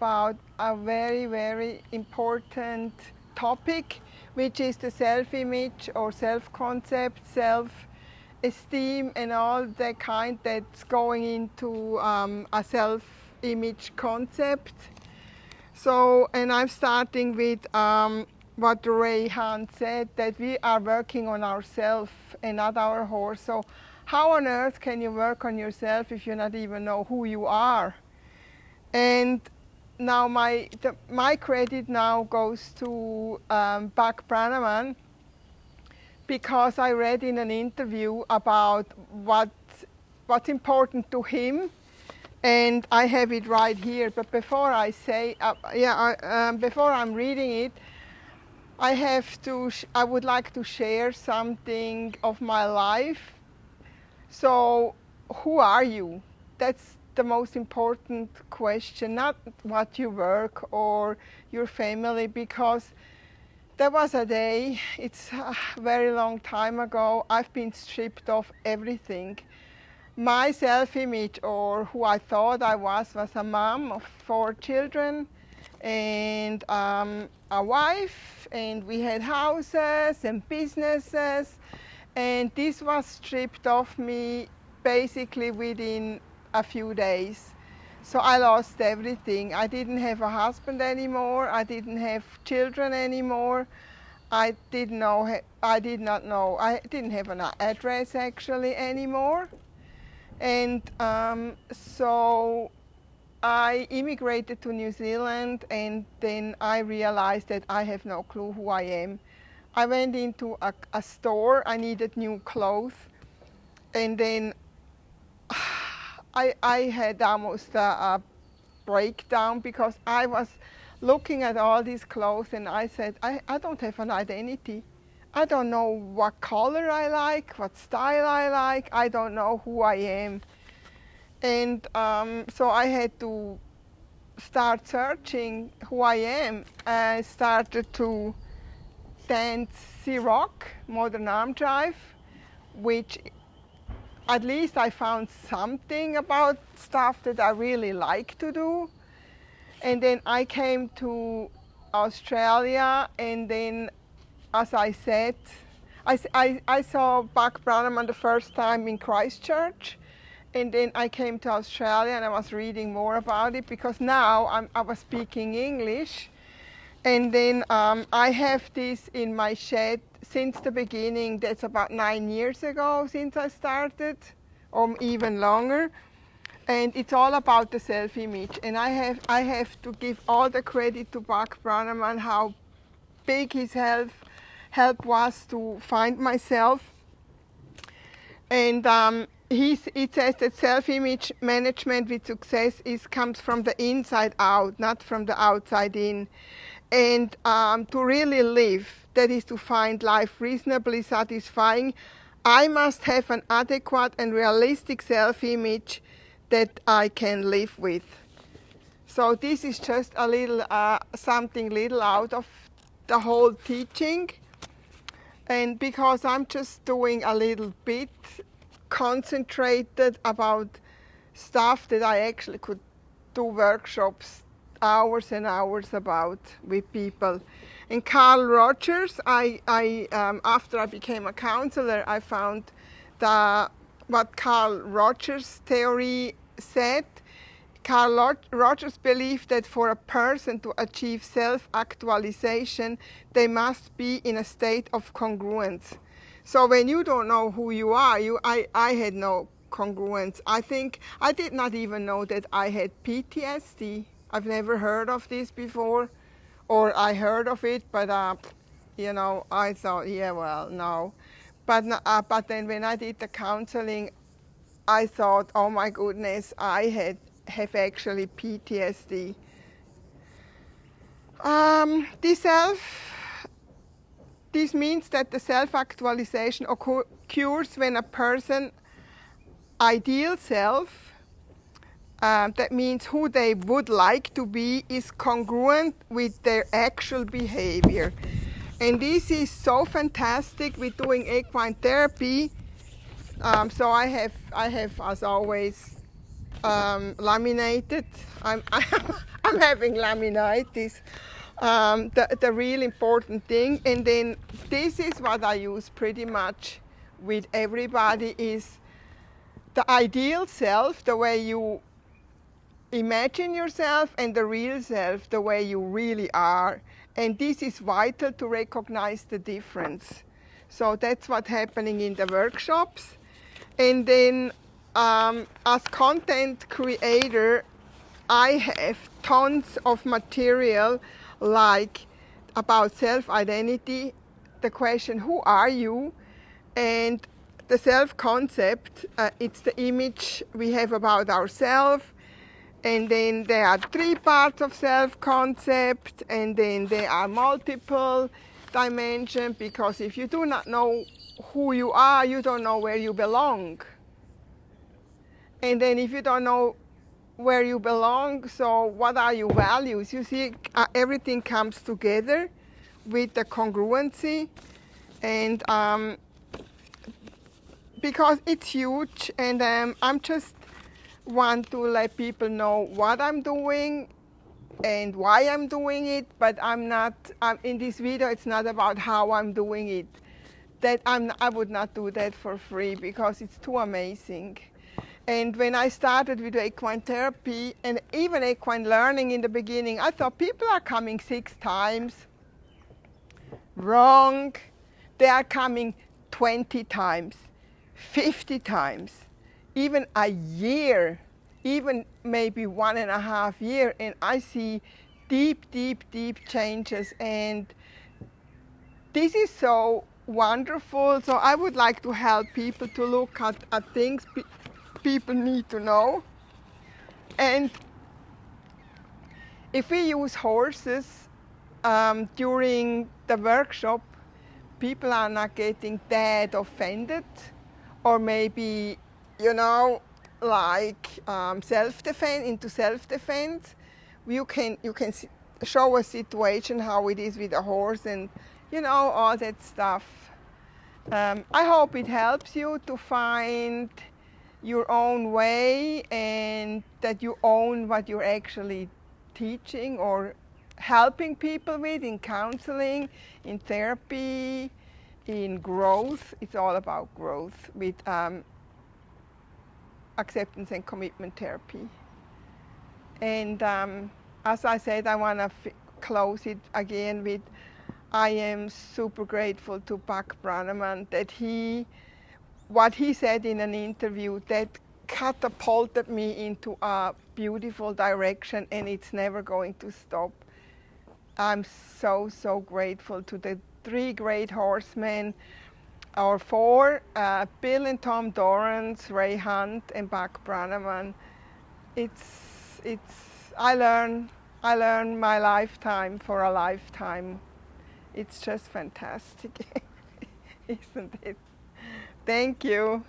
about a very, very important topic, which is the self-image or self-concept, self-esteem, and all the kind that's going into a self-image concept. So, and I'm starting with what Ray Hunt said, that we are working on ourselves and not our horse. So how on earth can you work on yourself if you not even know who you are? And now my credit now goes to Buck Brannaman, because I read in an interview about what's important to him, and I have it right here. But before I say, before I'm reading it, I would like to share something of my life. So, who are you? That's the most important question, not what you work or your family, because there was a day, it's a very long time ago, I've been stripped of everything. My self-image, or who I thought I was a mom of 4 children and a wife, and we had houses and businesses, and this was stripped off me basically within a few days. So I lost everything. I didn't have a husband anymore. I didn't have children anymore. I didn't have an address actually anymore. And so I immigrated to New Zealand, and then I realized that I have no clue who I am. I went into a store, I needed new clothes, and then I had almost a breakdown, because I was looking at all these clothes and I said, I don't have an identity. I don't know what color I like, what style I like, I don't know who I am. And so I had to start searching who I am. I started to dance C-Rock, modern arm drive, which at least I found something about stuff that I really like to do. And then I came to Australia, and then, as I said, I saw Buck Brannaman the first time in Christchurch, and then I came to Australia and I was reading more about it, because now I was speaking English. And then I have this in my shed since the beginning. That's about 9 years ago since I started, or even longer. And it's all about the self-image. And I have to give all the credit to Buck Brannaman, how big his help was to find myself. And it says that self-image management with success comes from the inside out, not from the outside in. And to really live, that is to find life reasonably satisfying, I must have an adequate and realistic self-image that I can live with. So this is just a little, something little out of the whole teaching. And because I'm just doing a little bit concentrated about stuff that I actually could do workshops hours and hours about with people. And Carl Rogers, after I became a counselor, I found what Carl Rogers' theory said. Carl Rogers believed that for a person to achieve self-actualization, they must be in a state of congruence. So when you don't know who you are, I had no congruence. I think I did not even know that I had PTSD. I've never heard of this before, or I heard of it, but I thought, yeah, well, no. But then when I did the counseling, I thought, oh my goodness, I have actually PTSD. This means that the self-actualization occurs when a person's ideal self, that means who they would like to be, is congruent with their actual behavior. And this is so fantastic with doing equine therapy. So I have as always laminated. I'm I'm having laminitis. The real important thing, and then this is what I use pretty much with everybody, is the ideal self, the way you imagine yourself, and the real self, the way you really are. And this is vital to recognize the difference. So that's what's happening in the workshops. And then as content creator, I have tons of material like about self-identity, the question, who are you? And the self-concept, it's the image we have about ourselves. And then there are 3 parts of self-concept, and then there are multiple dimensions, because if you do not know who you are, you don't know where you belong. And then if you don't know where you belong, so what are your values? You see, everything comes together with the congruency, and because it's huge, and I'm just want to let people know what I'm doing and why I'm doing it, but I'm not, in this video, it's not about how I'm doing it. That I would not do that for free, because it's too amazing. And when I started with equine therapy and even equine learning in the beginning, I thought people are coming 6 times. Wrong. They are coming 20 times, 50 times, even a year, even maybe 1.5 years, and I see deep, deep, deep changes. And this is so wonderful. So I would like to help people to look at things people need to know. And if we use horses during the workshop, people are not getting that offended, or maybe, like self-defense, into self-defense. You can show a situation how it is with a horse, and all that stuff. I hope it helps you to find your own way, and that you own what you're actually teaching or helping people with in counseling, in therapy, in growth. It's all about growth with acceptance and commitment therapy. And as I said, I want to close it again with, I am super grateful to Buck Brannaman that what he said in an interview, that catapulted me into a beautiful direction, and it's never going to stop. I'm so, so grateful to the 3 great horsemen, or 4, Bill and Tom Dorrance, Ray Hunt, and Buck Brannaman. I learn my lifetime for a lifetime. It's just fantastic, isn't it? Thank you.